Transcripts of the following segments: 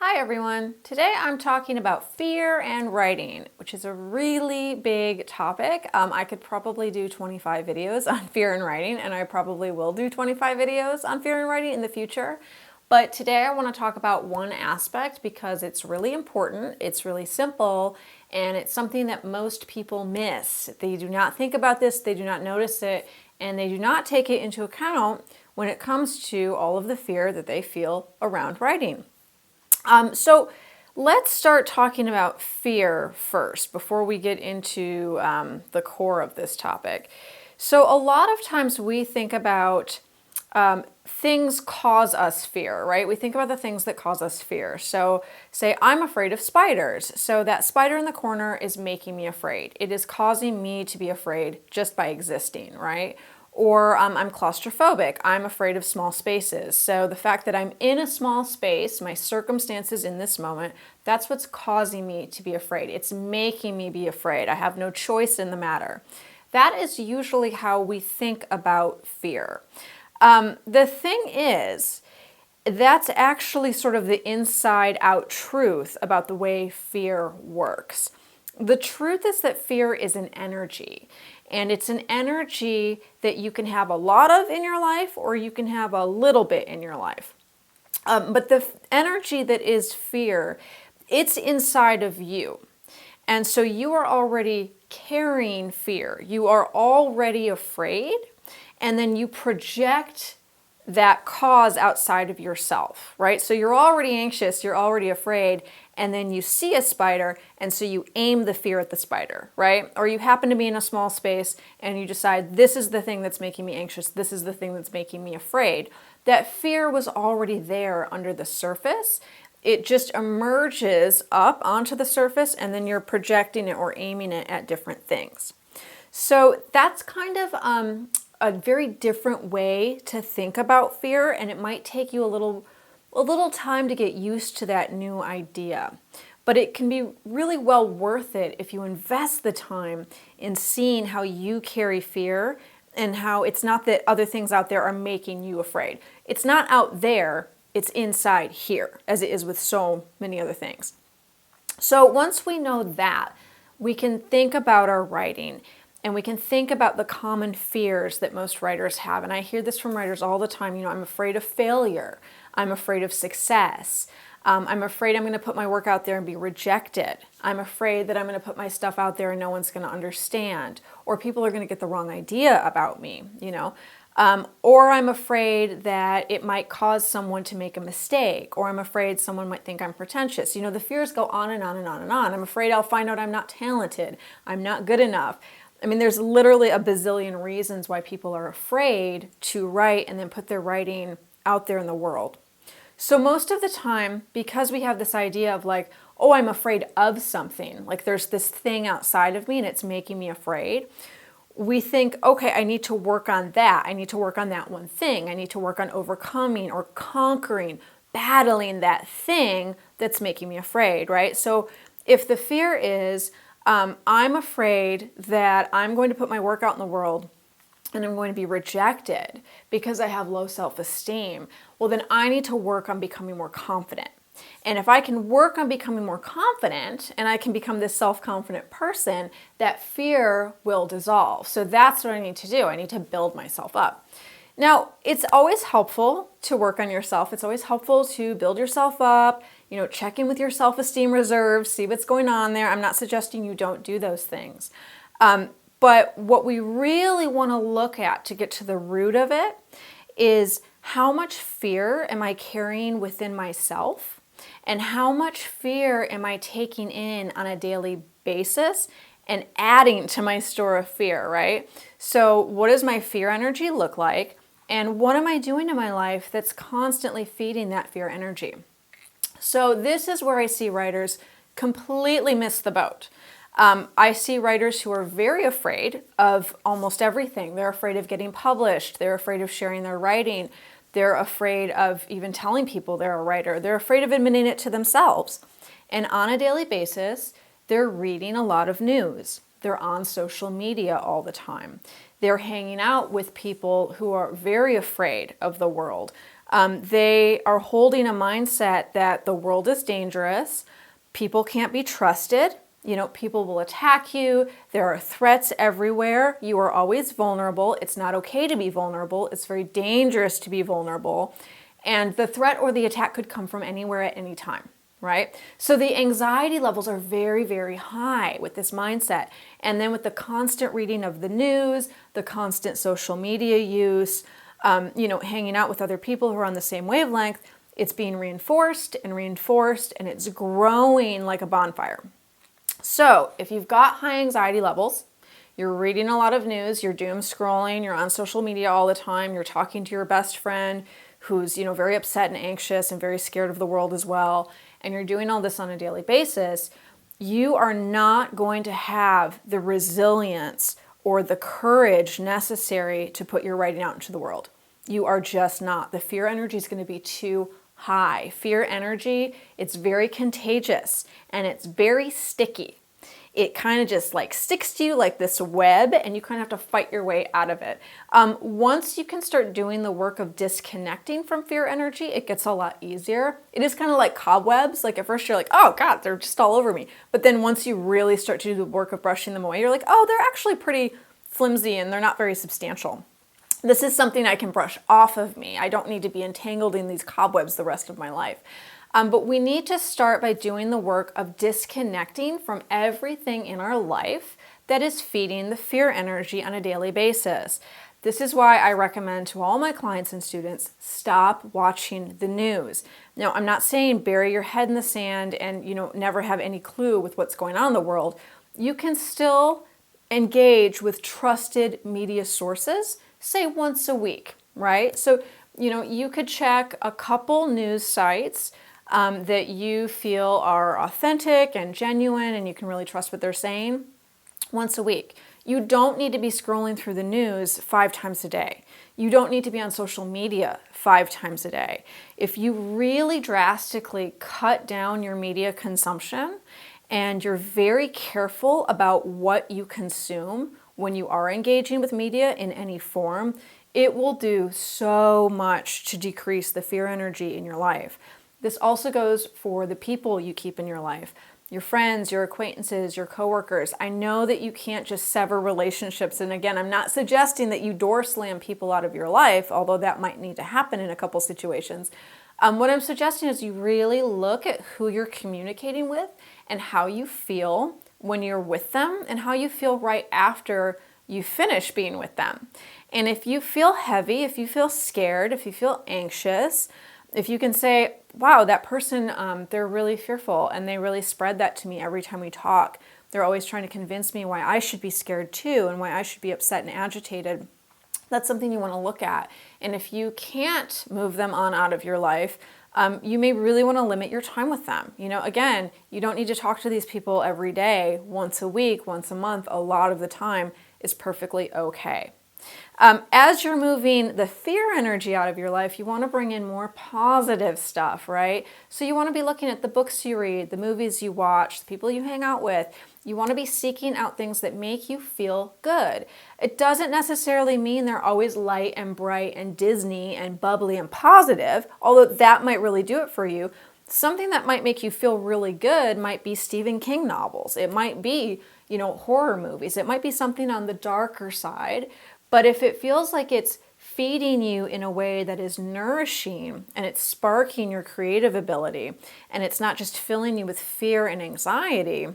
Hi everyone. Today I'm talking about fear and writing, which is a really big topic. I could probably do 25 videos on fear and writing, and I probably will do 25 videos on fear and writing in the future. But today I want to talk about one aspect because it's really important, it's really simple, and it's something that most people miss. They do not think about this, they do not notice it, and they do not take it into account when it comes to all of the fear that they feel around writing. So let's start talking about fear first before we get into the core of this topic. So a lot of times we think about things cause us fear, right? We think about the things that cause us fear. So say I'm afraid of spiders. So that spider in the corner is making me afraid. It is causing me to be afraid just by existing, right? Or I'm claustrophobic. I'm afraid of small spaces. So the fact that I'm in a small space, my circumstances in this moment, that's what's causing me to be afraid. It's making me be afraid. I have no choice in the matter. That is usually how we think about fear. The thing is, that's actually sort of the inside out truth about the way fear works. The truth is that fear is an energy, and it's an energy that you can have a lot of in your life or you can have a little bit in your life. But the energy that is fear, it's inside of you. And so you are already carrying fear. You are already afraid, and then you project that cause outside of yourself, right? So you're already anxious, you're already afraid, and then you see a spider, and so you aim the fear at the spider, right? Or you happen to be in a small space and you decide, this is the thing that's making me anxious, this is the thing that's making me afraid. That fear was already there under the surface. It just emerges up onto the surface, and then you're projecting it or aiming it at different things. So that's kind of a very different way to think about fear, and it might take you a little time to get used to that new idea. But it can be really well worth it if you invest the time in seeing how you carry fear and how it's not that other things out there are making you afraid. It's not out there, it's inside here, as it is with so many other things. So once we know that, we can think about our writing. And we can think about the common fears that most writers have. And I hear this from writers all the time. I'm afraid of failure. I'm afraid of success. I'm afraid I'm going to put my work out there and be rejected. I'm afraid that I'm going to put my stuff out there and no one's going to understand. Or people are going to get the wrong idea about me, or I'm afraid that it might cause someone to make a mistake. Or I'm afraid someone might think I'm pretentious. The fears go on and on and on and on. I'm afraid I'll find out I'm not talented. I'm not good enough. There's literally a bazillion reasons why people are afraid to write and then put their writing out there in the world. So most of the time, because we have this idea of like, oh, I'm afraid of something, like there's this thing outside of me and it's making me afraid, we think, okay, I need to work on that. I need to work on that one thing. I need to work on overcoming or conquering, battling that thing that's making me afraid, right? So if the fear is, I'm afraid that I'm going to put my work out in the world and I'm going to be rejected because I have low self-esteem. Well, then I need to work on becoming more confident. And if I can work on becoming more confident and I can become this self-confident person, that fear will dissolve. So that's what I need to do. I need to build myself up. Now, it's always helpful to work on yourself. It's always helpful to build yourself up, check in with your self-esteem reserves, see what's going on there. I'm not suggesting you don't do those things. But what we really want to look at to get to the root of it is how much fear am I carrying within myself and how much fear am I taking in on a daily basis and adding to my store of fear, right? So what does my fear energy look like? And what am I doing in my life that's constantly feeding that fear energy? So this is where I see writers completely miss the boat. I see writers who are very afraid of almost everything. They're afraid of getting published. They're afraid of sharing their writing. They're afraid of even telling people they're a writer. They're afraid of admitting it to themselves. And on a daily basis, they're reading a lot of news. They're on social media all the time. They're hanging out with people who are very afraid of the world. They are holding a mindset that the world is dangerous, people can't be trusted, people will attack you, there are threats everywhere, you are always vulnerable, it's not okay to be vulnerable, it's very dangerous to be vulnerable, and the threat or the attack could come from anywhere at any time. Right? So the anxiety levels are very, very high with this mindset. And then with the constant reading of the news, the constant social media use, hanging out with other people who are on the same wavelength, it's being reinforced and reinforced, and it's growing like a bonfire. So if you've got high anxiety levels, you're reading a lot of news, you're doom scrolling, you're on social media all the time, you're talking to your best friend who's, very upset and anxious and very scared of the world as well, and you're doing all this on a daily basis, you are not going to have the resilience or the courage necessary to put your writing out into the world. You are just not. The fear energy is going to be too high. Fear energy, it's very contagious and it's very sticky. It kind of just sticks to you like this web, and you kind of have to fight your way out of it. Once you can start doing the work of disconnecting from fear energy, it gets a lot easier. It is kind of like cobwebs. At first you're like, oh God, they're just all over me. But then once you really start to do the work of brushing them away, you're like, oh, they're actually pretty flimsy and they're not very substantial. This is something I can brush off of me. I don't need to be entangled in these cobwebs the rest of my life. But we need to start by doing the work of disconnecting from everything in our life that is feeding the fear energy on a daily basis. This is why I recommend to all my clients and students, stop watching the news. Now, I'm not saying bury your head in the sand and, never have any clue with what's going on in the world. You can still engage with trusted media sources, say once a week, right? So, you could check a couple news sites that you feel are authentic and genuine and you can really trust what they're saying once a week. You don't need to be scrolling through the news 5 times a day. You don't need to be on social media 5 times a day. If you really drastically cut down your media consumption and you're very careful about what you consume when you are engaging with media in any form, it will do so much to decrease the fear energy in your life. This also goes for the people you keep in your life, your friends, your acquaintances, your coworkers. I know that you can't just sever relationships. And again, I'm not suggesting that you door slam people out of your life, although that might need to happen in a couple situations. What I'm suggesting is you really look at who you're communicating with and how you feel when you're with them and how you feel right after you finish being with them. And if you feel heavy, if you feel scared, if you feel anxious, if you can say, wow, that person, they're really fearful and they really spread that to me every time we talk. They're always trying to convince me why I should be scared too and why I should be upset and agitated. That's something you want to look at. And if you can't move them on out of your life, you may really want to limit your time with them. Again, you don't need to talk to these people every day, once a week, once a month, a lot of the time is perfectly okay. As you're moving the fear energy out of your life, you want to bring in more positive stuff, right? So you want to be looking at the books you read, the movies you watch, the people you hang out with. You want to be seeking out things that make you feel good. It doesn't necessarily mean they're always light and bright and Disney and bubbly and positive, although that might really do it for you. Something that might make you feel really good might be Stephen King novels. It might be, horror movies. It might be something on the darker side. But if it feels like it's feeding you in a way that is nourishing and it's sparking your creative ability and it's not just filling you with fear and anxiety,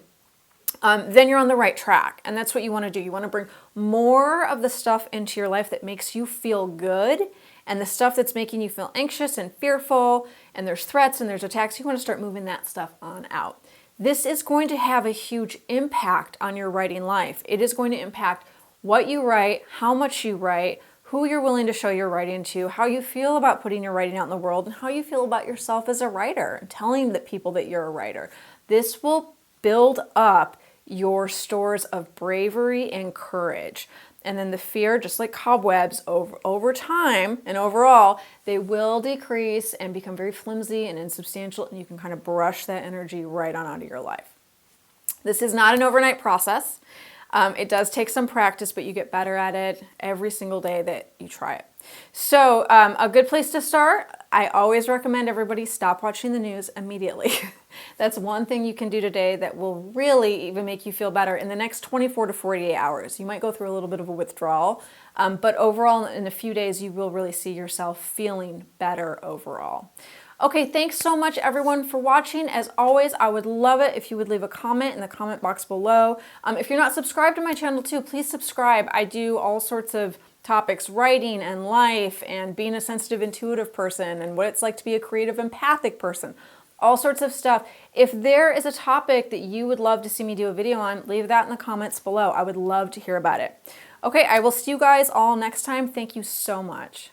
then you're on the right track. And that's what you want to do. You want to bring more of the stuff into your life that makes you feel good, and the stuff that's making you feel anxious and fearful and there's threats and there's attacks, you want to start moving that stuff on out. This is going to have a huge impact on your writing life. It is going to impact what you write, how much you write, who you're willing to show your writing to, how you feel about putting your writing out in the world, and how you feel about yourself as a writer, and telling the people that you're a writer. This will build up your stores of bravery and courage. And then the fear, just like cobwebs, over time and overall, they will decrease and become very flimsy and insubstantial, and you can kind of brush that energy right on out of your life. This is not an overnight process. It does take some practice, but you get better at it every single day that you try it. So a good place to start, I always recommend everybody stop watching the news immediately. That's one thing you can do today that will really even make you feel better in the next 24 to 48 hours. You might go through a little bit of a withdrawal, but overall in a few days you will really see yourself feeling better overall. Okay, thanks so much everyone for watching. As always, I would love it if you would leave a comment in the comment box below. If you're not subscribed to my channel too, please subscribe. I do all sorts of topics, writing and life and being a sensitive, intuitive person and what it's like to be a creative, empathic person, all sorts of stuff. If there is a topic that you would love to see me do a video on, leave that in the comments below. I would love to hear about it. Okay, I will see you guys all next time. Thank you so much.